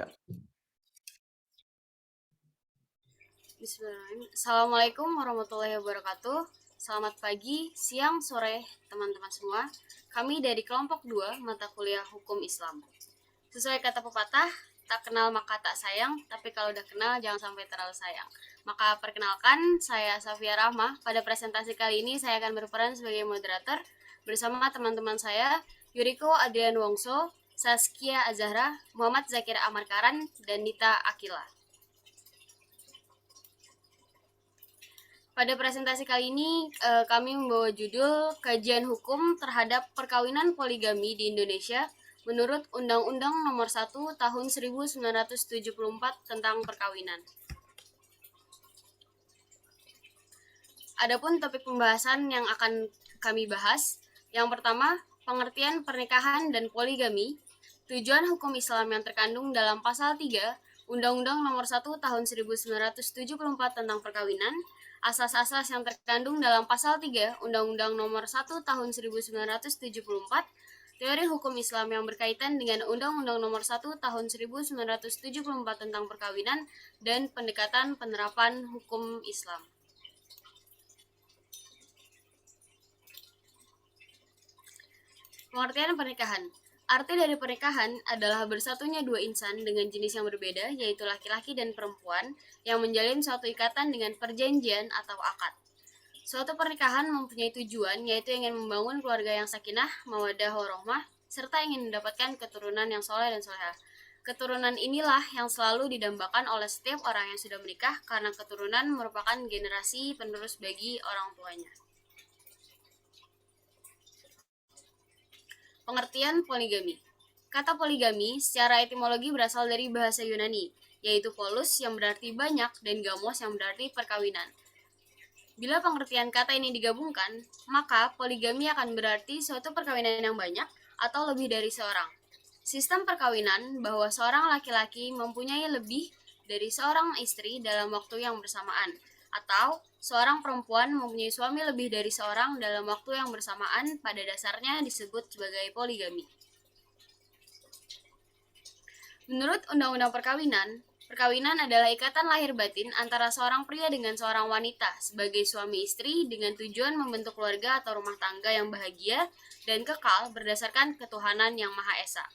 Ya. Bismillahirrahmanirrahim. Assalamualaikum warahmatullahi wabarakatuh. Selamat pagi, siang, sore, teman-teman semua. Kami dari kelompok 2 mata kuliah Hukum Islam. Sesuai kata pepatah, tak kenal maka tak sayang, tapi kalau udah kenal jangan sampai terlalu sayang. Maka perkenalkan, saya Safia Rahma. Pada presentasi kali ini saya akan berperan sebagai moderator bersama teman-teman saya, Yuriko Adrian Wongso, Saskia Azahra, Muhammad Zakir Amarkaran, dan Nita Akila. Pada presentasi kali ini kami membawa judul Kajian Hukum Terhadap Perkawinan Poligami di Indonesia menurut Undang-Undang Nomor 1 Tahun 1974 tentang perkawinan. Adapun topik pembahasan yang akan kami bahas, yang pertama, pengertian pernikahan dan poligami, tujuan hukum Islam yang terkandung dalam pasal 3 Undang-Undang Nomor 1 Tahun 1974 tentang perkawinan, asas-asas yang terkandung dalam pasal 3 Undang-Undang Nomor 1 Tahun 1974, teori hukum Islam yang berkaitan dengan Undang-Undang Nomor 1 Tahun 1974 tentang perkawinan, dan pendekatan penerapan hukum Islam. Pengertian pernikahan. Arti dari pernikahan adalah bersatunya dua insan dengan jenis yang berbeda, yaitu laki-laki dan perempuan, yang menjalin suatu ikatan dengan perjanjian atau akad. Suatu pernikahan mempunyai tujuan, yaitu ingin membangun keluarga yang sakinah, mawaddah warohmah, serta ingin mendapatkan keturunan yang soleh dan solehah. Keturunan inilah yang selalu didambakan oleh setiap orang yang sudah menikah, karena keturunan merupakan generasi penerus bagi orang tuanya. Pengertian poligami. Kata poligami secara etimologi berasal dari bahasa Yunani, yaitu polos yang berarti banyak dan gamos yang berarti perkawinan. Bila pengertian kata ini digabungkan, maka poligami akan berarti suatu perkawinan yang banyak atau lebih dari seorang. Sistem perkawinan bahwa seorang laki-laki mempunyai lebih dari seorang istri dalam waktu yang bersamaan, atau seorang perempuan mempunyai suami lebih dari seorang dalam waktu yang bersamaan, pada dasarnya disebut sebagai poligami. Menurut Undang-Undang Perkawinan, perkawinan adalah ikatan lahir batin antara seorang pria dengan seorang wanita sebagai suami istri dengan tujuan membentuk keluarga atau rumah tangga yang bahagia dan kekal berdasarkan ketuhanan yang Maha Esa.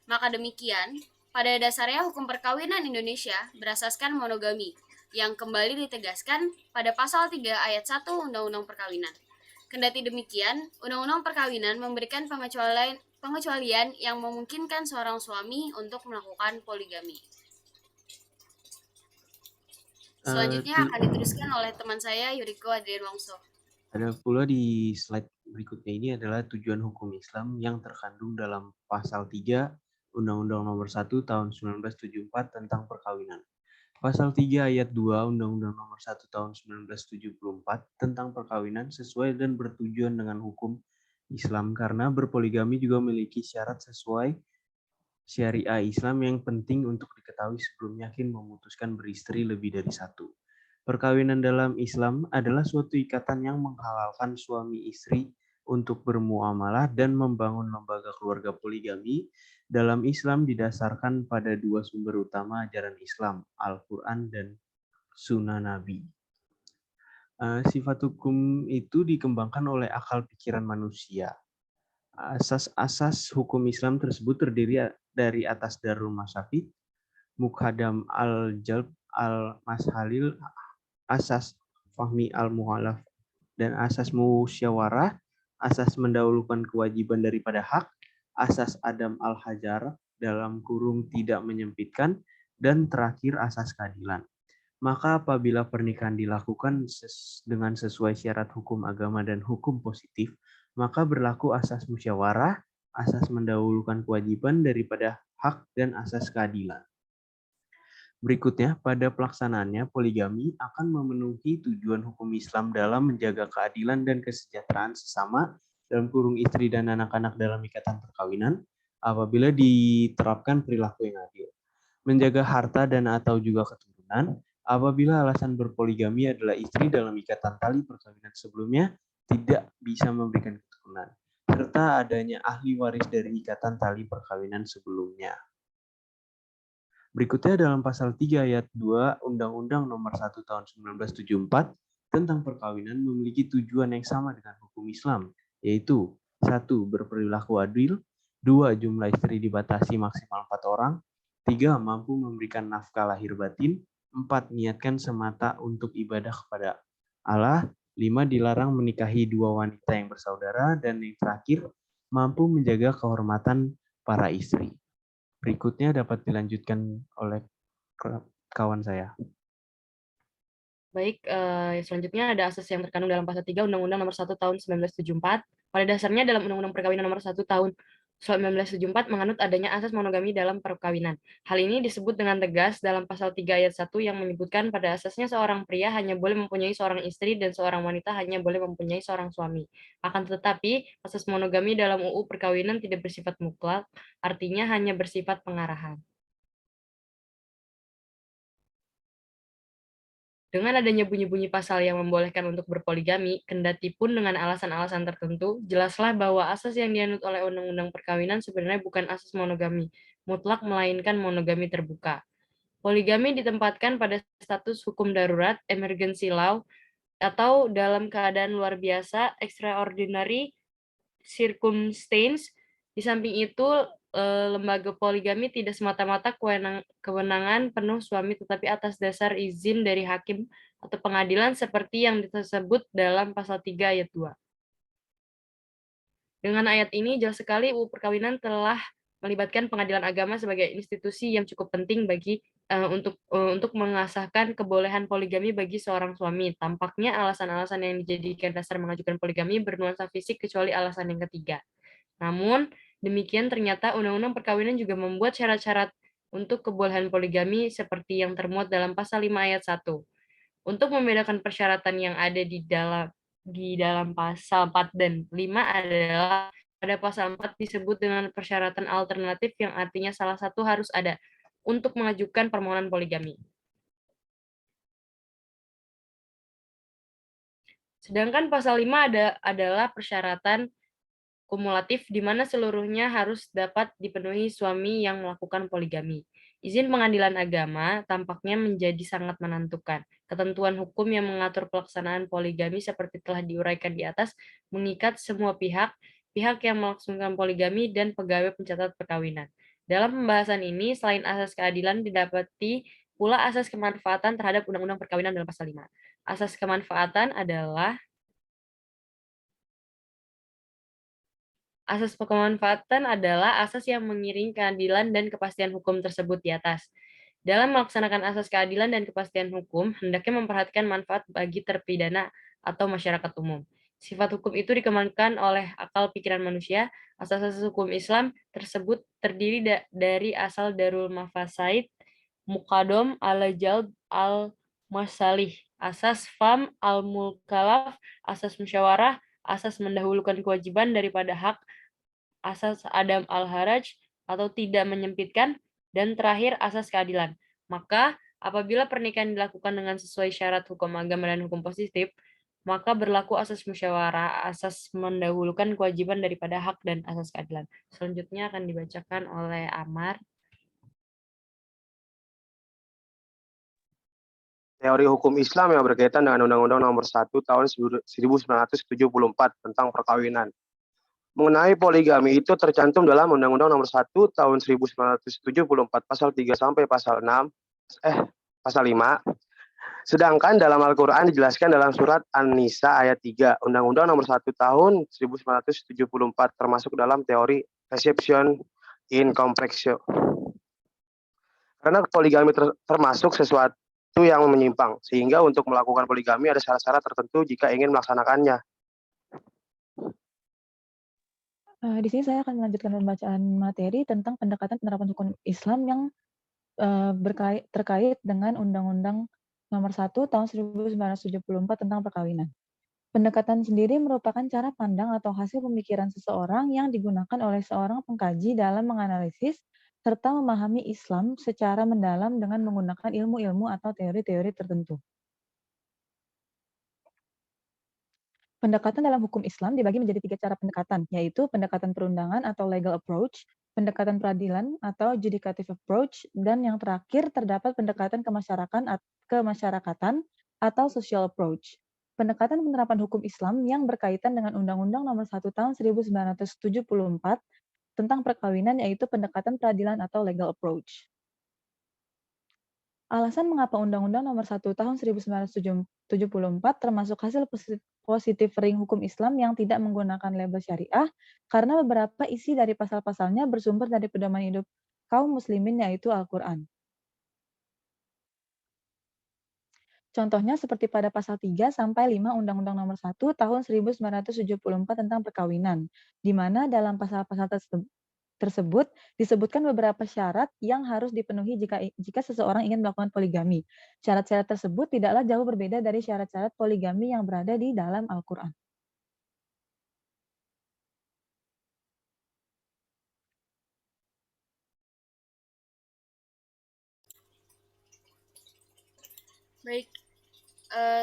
Maka demikian, pada dasarnya hukum perkawinan Indonesia berasaskan monogami, yang kembali ditegaskan pada pasal 3 ayat 1 Undang-Undang Perkawinan. Kendati demikian, Undang-Undang Perkawinan memberikan pengecualian yang memungkinkan seorang suami untuk melakukan poligami. Selanjutnya akan diteruskan oleh teman saya, Yuriko Adrian Wongso. Ada pula di slide berikutnya ini adalah tujuan hukum Islam yang terkandung dalam pasal 3 Undang-Undang Nomor 1 Tahun 1974 tentang perkawinan. Pasal 3 ayat 2 Undang-Undang Nomor 1 Tahun 1974 tentang perkawinan sesuai dan bertujuan dengan hukum Islam karena berpoligami juga memiliki syarat sesuai syariah Islam yang penting untuk diketahui sebelum yakin memutuskan beristri lebih dari satu. Perkawinan dalam Islam adalah suatu ikatan yang menghalalkan suami istri untuk bermuamalah dan membangun lembaga keluarga poligami. Dalam Islam didasarkan pada dua sumber utama ajaran Islam, Al-Quran dan Sunnah Nabi. Sifat hukum itu dikembangkan oleh akal pikiran manusia. Asas-asas hukum Islam tersebut terdiri dari atas Darul Masyafid, Muqaddam al-Jalb al-Mashalil, asas fahmi al-muhalaf, dan asas musyawarah, asas mendahulukan kewajiban daripada hak, asas Adam al-Hajar dalam kurung tidak menyempitkan, dan terakhir asas keadilan. Maka apabila pernikahan dilakukan dengan sesuai syarat hukum agama dan hukum positif, maka berlaku asas musyawarah, asas mendahulukan kewajiban daripada hak, dan asas keadilan. Berikutnya, pada pelaksanaannya, poligami akan memenuhi tujuan hukum Islam dalam menjaga keadilan dan kesejahteraan sesama dalam kurung istri dan anak-anak dalam ikatan perkawinan apabila diterapkan perilaku yang adil. Menjaga harta dan atau juga keturunan apabila alasan berpoligami adalah istri dalam ikatan tali perkawinan sebelumnya tidak bisa memberikan keturunan, serta adanya ahli waris dari ikatan tali perkawinan sebelumnya. Berikutnya dalam pasal 3 ayat 2 Undang-Undang Nomor 1 Tahun 1974 tentang perkawinan memiliki tujuan yang sama dengan hukum Islam, yaitu 1. Berperilaku adil, 2. Jumlah istri dibatasi maksimal 4 orang, 3. Mampu memberikan nafkah lahir batin, 4. Niatkan semata untuk ibadah kepada Allah, 5. Dilarang menikahi dua wanita yang bersaudara, dan yang terakhir, mampu menjaga kehormatan para istri. Berikutnya dapat dilanjutkan oleh kawan saya. Baik, selanjutnya ada asas yang terkandung dalam pasal 3 Undang-Undang Nomor 1 Tahun 1974. Pada dasarnya dalam Undang-Undang Perkawinan Nomor 1 Tahun 1974 menganut adanya asas monogami dalam perkawinan. Hal ini disebut dengan tegas dalam pasal 3 ayat 1 yang menyebutkan pada asasnya seorang pria hanya boleh mempunyai seorang istri dan seorang wanita hanya boleh mempunyai seorang suami. Akan tetapi, asas monogami dalam UU Perkawinan tidak bersifat mutlak, artinya hanya bersifat pengarahan. Dengan adanya bunyi-bunyi pasal yang membolehkan untuk berpoligami, kendati pun dengan alasan-alasan tertentu, jelaslah bahwa asas yang dianut oleh Undang-Undang Perkawinan sebenarnya bukan asas monogami mutlak, melainkan monogami terbuka. Poligami ditempatkan pada status hukum darurat, emergency law, atau dalam keadaan luar biasa, extraordinary circumstance. Di samping itu, lembaga poligami tidak semata-mata kewenangan penuh suami, tetapi atas dasar izin dari hakim atau pengadilan seperti yang disebut dalam pasal 3 ayat 2. Dengan ayat ini, jelas sekali UU Perkawinan telah melibatkan pengadilan agama sebagai institusi yang cukup penting bagi untuk mengasahkan kebolehan poligami bagi seorang suami. Tampaknya alasan-alasan yang dijadikan dasar mengajukan poligami bernuansa fisik kecuali alasan yang ketiga. Namun, demikian ternyata Undang-Undang Perkawinan juga membuat syarat-syarat untuk kebolehan poligami seperti yang termuat dalam pasal 5 ayat 1. Untuk membedakan persyaratan yang ada di dalam pasal 4 dan 5 adalah pada pasal 4 disebut dengan persyaratan alternatif yang artinya salah satu harus ada untuk mengajukan permohonan poligami. Sedangkan pasal 5 adalah persyaratan kumulatif di mana seluruhnya harus dapat dipenuhi suami yang melakukan poligami. Izin pengadilan agama tampaknya menjadi sangat menentukan. Ketentuan hukum yang mengatur pelaksanaan poligami seperti telah diuraikan di atas mengikat semua pihak, pihak yang melaksanakan poligami dan pegawai pencatat perkawinan. Dalam pembahasan ini, selain asas keadilan didapati pula asas kemanfaatan terhadap Undang-Undang Perkawinan dalam pasal 5. Asas kemanfaatan adalah Asas kemanfaatan adalah asas yang mengiring keadilan dan kepastian hukum tersebut di atas. Dalam melaksanakan asas keadilan dan kepastian hukum, hendaknya memperhatikan manfaat bagi terpidana atau masyarakat umum. Sifat hukum itu dikembangkan oleh akal pikiran manusia. Asas-asas hukum Islam tersebut terdiri dari asal darul mafasaid, mukadom al-jalb al-masalih, asas fam al-mulkalaf, asas musyawarah, asas mendahulukan kewajiban daripada hak, asas Adam al-Haraj atau tidak menyempitkan, dan terakhir asas keadilan. Maka, apabila pernikahan dilakukan dengan sesuai syarat hukum agama dan hukum positif, maka berlaku asas musyawarah, asas mendahulukan kewajiban daripada hak, dan asas keadilan. Selanjutnya akan dibacakan oleh Amar. Teori hukum Islam yang berkaitan dengan Undang-Undang Nomor 1 Tahun 1974 tentang perkawinan. Mengenai poligami itu tercantum dalam Undang-Undang Nomor 1 Tahun 1974 pasal 3 sampai pasal 6, pasal 5. Sedangkan dalam Al-Qur'an dijelaskan dalam surat An-Nisa ayat 3, Undang-Undang Nomor 1 Tahun 1974 termasuk dalam teori reception in complexio. Karena poligami termasuk sesuatu yang menyimpang, sehingga untuk melakukan poligami ada syarat-syarat tertentu jika ingin melaksanakannya. Di sini saya akan melanjutkan pembacaan materi tentang pendekatan penerapan hukum Islam yang terkait dengan Undang-Undang Nomor 1 Tahun 1974 tentang perkawinan. Pendekatan sendiri merupakan cara pandang atau hasil pemikiran seseorang yang digunakan oleh seorang pengkaji dalam menganalisis serta memahami Islam secara mendalam dengan menggunakan ilmu-ilmu atau teori-teori tertentu. Pendekatan dalam hukum Islam dibagi menjadi 3 cara pendekatan, yaitu pendekatan perundangan atau legal approach, pendekatan peradilan atau judicative approach, dan yang terakhir terdapat pendekatan kemasyarakatan atau social approach. Pendekatan penerapan hukum Islam yang berkaitan dengan Undang-Undang Nomor 1 Tahun 1974 tentang perkawinan yaitu pendekatan peradilan atau legal approach. Alasan mengapa Undang-Undang Nomor 1 Tahun 1974 termasuk hasil positif ring hukum Islam yang tidak menggunakan label syariah karena beberapa isi dari pasal-pasalnya bersumber dari pedoman hidup kaum muslimin yaitu Al-Quran. Contohnya seperti pada pasal 3 sampai 5 Undang-Undang Nomor 1 Tahun 1974 tentang perkawinan, di mana dalam pasal-pasal tersebut disebutkan beberapa syarat yang harus dipenuhi jika seseorang ingin melakukan poligami. Syarat-syarat tersebut tidaklah jauh berbeda dari syarat-syarat poligami yang berada di dalam Al-Quran. Baik,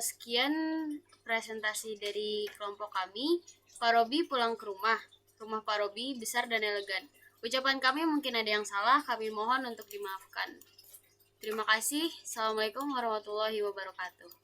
sekian presentasi dari kelompok kami. Pak Robi pulang ke rumah. Rumah Pak Robi besar dan elegan. Ucapan kami mungkin ada yang salah, kami mohon untuk dimaafkan. Terima kasih. Assalamualaikum warahmatullahi wabarakatuh.